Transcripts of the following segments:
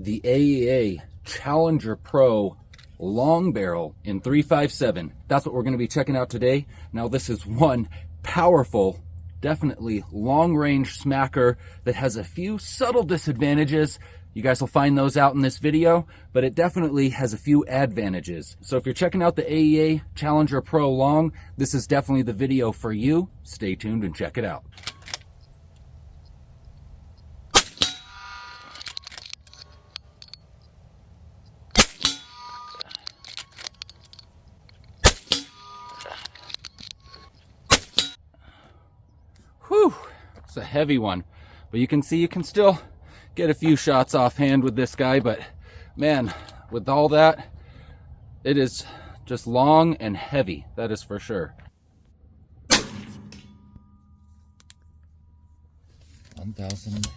the AEA Challenger Pro long barrel in 357. That's what we're going to be checking out today. Now this is one powerful, definitely long range smacker that has a few subtle disadvantages. You guys will find those out in this video, but it definitely has a few advantages. So if you're checking out the AEA Challenger Pro Long, this is definitely the video for you. Stay tuned and check it out. Whew, it's a heavy one, but you can see you can still get a few shots offhand with this guy, but man, with all that, it is just long and heavy, that is for sure. 1,000 and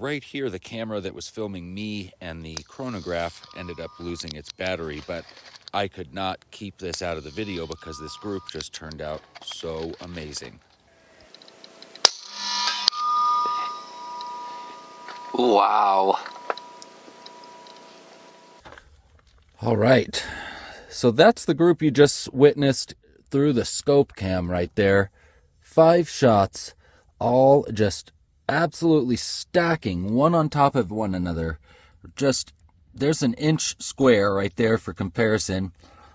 right here, the camera that was filming me and the chronograph ended up losing its battery, but I could not keep this out of the video because this group just turned out so amazing. Wow. All right. So that's the group you just witnessed through the scope cam right there. 5 shots, all just absolutely stacking one on top of one another. Just, there's an inch square right there for comparison.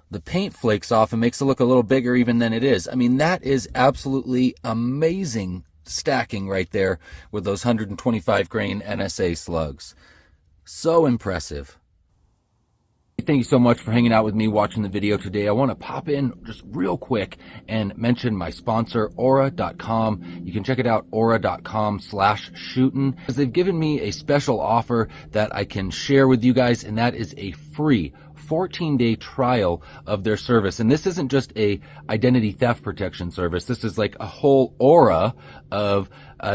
The paint flakes off and makes it look a little bigger even than it is. I mean, that is absolutely amazing stacking right there with those 125 grain NSA slugs. So impressive. Thank you so much for hanging out with me watching the video today. I want to pop in just real quick and mention my sponsor, aura.com. You can check it out, aura.com/shootin', because they've given me a special offer that I can share with you guys, and that is a free 14-day trial of their service. And this isn't just a identity theft protection service. This is like a whole aura of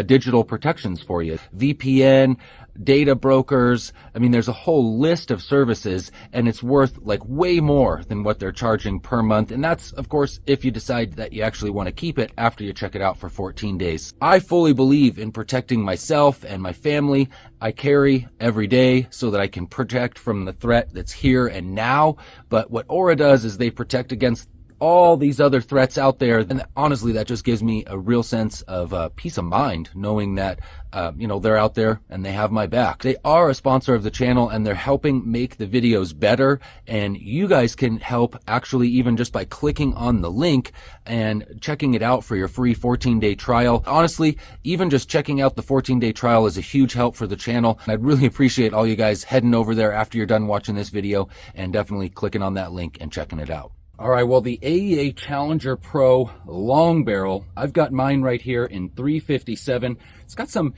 digital protections for you. VPN, data brokers. I mean, there's a whole list of services, and it's worth like way more than what they're charging per month. And that's, of course, if you decide that you actually want to keep it after you check it out for 14 days. I fully believe in protecting myself and my family. I carry every day so that I can protect from the threat that's here and now. But what Aura does is they protect against all these other threats out there. And honestly, that just gives me a real sense of peace of mind, knowing that, they're out there and they have my back. They are a sponsor of the channel, and they're helping make the videos better. And you guys can help actually even just by clicking on the link and checking it out for your free 14-day trial. Honestly, even just checking out the 14-day trial is a huge help for the channel. And I'd really appreciate all you guys heading over there after you're done watching this video and definitely clicking on that link and checking it out. All right, well, the AEA Challenger Pro long barrel, I've got mine right here in 357. It's got some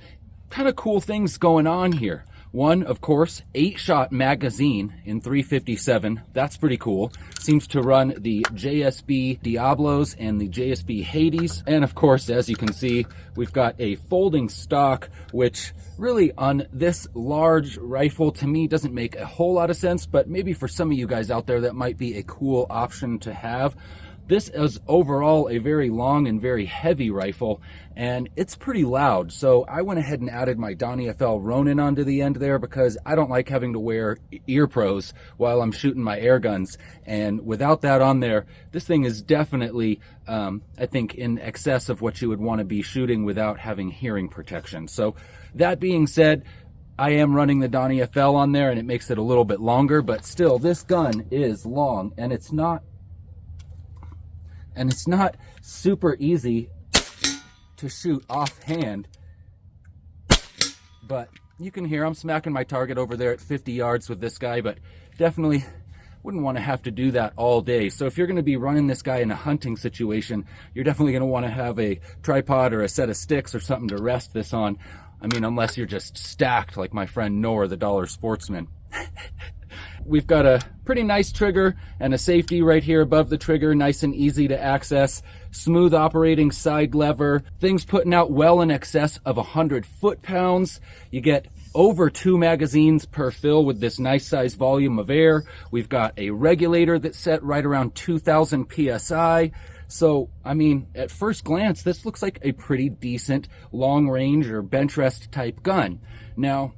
kind of cool things going on here. One, of course, 8-shot magazine in 357. That's pretty cool. Seems to run the JSB Diablos and the JSB Hades. And of course, as you can see, we've got a folding stock, which really on this large rifle to me doesn't make a whole lot of sense, but maybe for some of you guys out there that might be a cool option to have. This is overall a very long and very heavy rifle, and it's pretty loud. So I went ahead and added my Donnie FL Ronin onto the end there because I don't like having to wear ear pros while I'm shooting my air guns. And without that on there, this thing is definitely, I think, in excess of what you would want to be shooting without having hearing protection. So that being said, I am running the Donnie FL on there, and it makes it a little bit longer, but still, this gun is long, and it's not super easy to shoot offhand, but you can hear I'm smacking my target over there at 50 yards with this guy. But definitely wouldn't want to have to do that all day. So if you're going to be running this guy in a hunting situation, you're definitely going to want to have a tripod or a set of sticks or something to rest this on. I mean, unless you're just stacked like my friend Noah, the Dollar Sportsman. We've got a pretty nice trigger and a safety right here above the trigger, nice and easy to access, smooth operating side lever, things putting out well in excess of 100 foot-pounds. You get over 2 magazines per fill with this nice size volume of air. We've got a regulator that's set right around 2000 PSI. So, I mean, at first glance, this looks like a pretty decent long range or bench rest type gun. Now,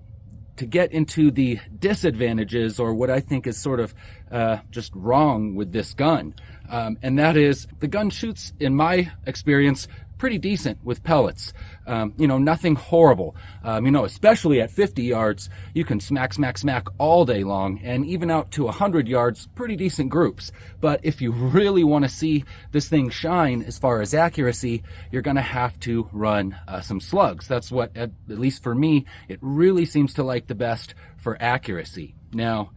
to get into the disadvantages, or what I think is sort of just wrong with this gun, and that is the gun shoots, in my experience, pretty decent with pellets. Nothing horrible. Especially at 50 yards, you can smack all day long, and even out to 100 yards, pretty decent groups. But if you really want to see this thing shine as far as accuracy, you're going to have to run some slugs. That's what, at least for me, it really seems to like the best for accuracy. Now,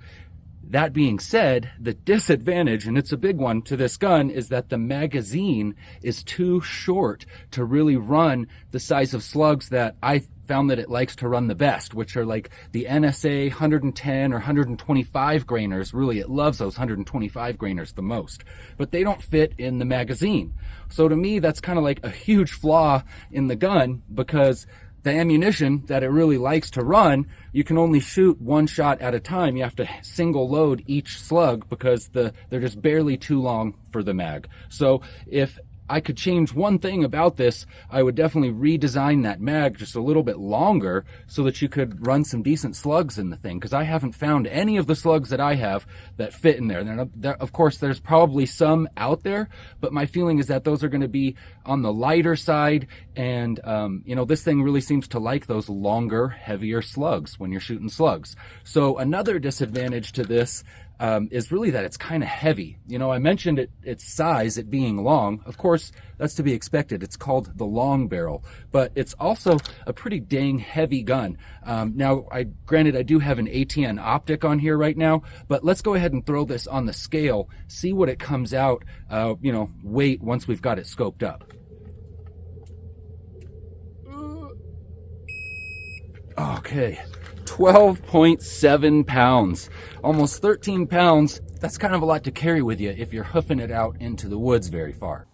that being said, the disadvantage, and it's a big one to this gun, is that the magazine is too short to really run the size of slugs that I found that it likes to run the best, which are like the NSA 110 or 125 grainers. Really, it loves those 125 grainers the most, but they don't fit in the magazine. So to me, that's kind of like a huge flaw in the gun, because the ammunition that it really likes to run, you can only shoot one shot at a time. You have to single load each slug because they're just barely too long for the mag. So if I could change one thing about this, I would definitely redesign that mag just a little bit longer so that you could run some decent slugs in the thing, because I haven't found any of the slugs that I have that fit in there. Of course, there's probably some out there, but my feeling is that those are going to be on the lighter side, and this thing really seems to like those longer, heavier slugs when you're shooting slugs. So another disadvantage to this is really that it's kind of heavy. I mentioned its size, it being long. Of course, that's to be expected. It's called the long barrel, but it's also a pretty dang heavy gun. Now, granted, I do have an ATN optic on here right now, but let's go ahead and throw this on the scale, see what it comes out, weight once we've got it scoped up. Okay. 12.7 pounds, almost 13 pounds. That's kind of a lot to carry with you if you're hoofing it out into the woods very far.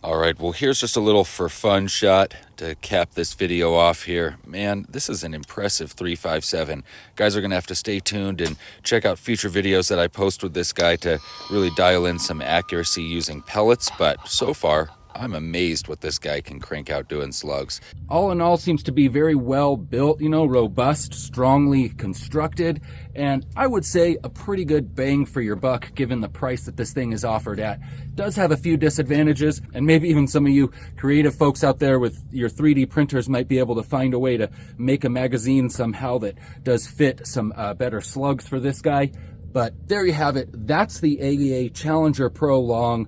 All right, well, here's just a little for fun shot to cap this video off here. Man, this is an impressive 357. Guys are going to have to stay tuned and check out future videos that I post with this guy to really dial in some accuracy using pellets, but so far, I'm amazed what this guy can crank out doing slugs. All in all, seems to be very well built, robust, strongly constructed, and I would say a pretty good bang for your buck given the price that this thing is offered at. Does have a few disadvantages, and maybe even some of you creative folks out there with your 3D printers might be able to find a way to make a magazine somehow that does fit some better slugs for this guy. But there you have it. That's the AEA Challenger Pro Long.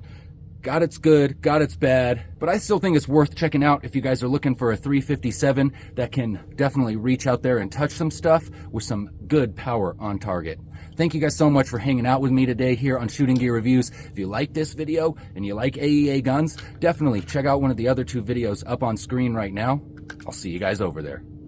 Got its good, got its bad, but I still think it's worth checking out if you guys are looking for a 357 that can definitely reach out there and touch some stuff with some good power on target. Thank you guys so much for hanging out with me today here on Shooting Gear Reviews. If you like this video and you like AEA guns, definitely check out one of the other 2 videos up on screen right now. I'll see you guys over there.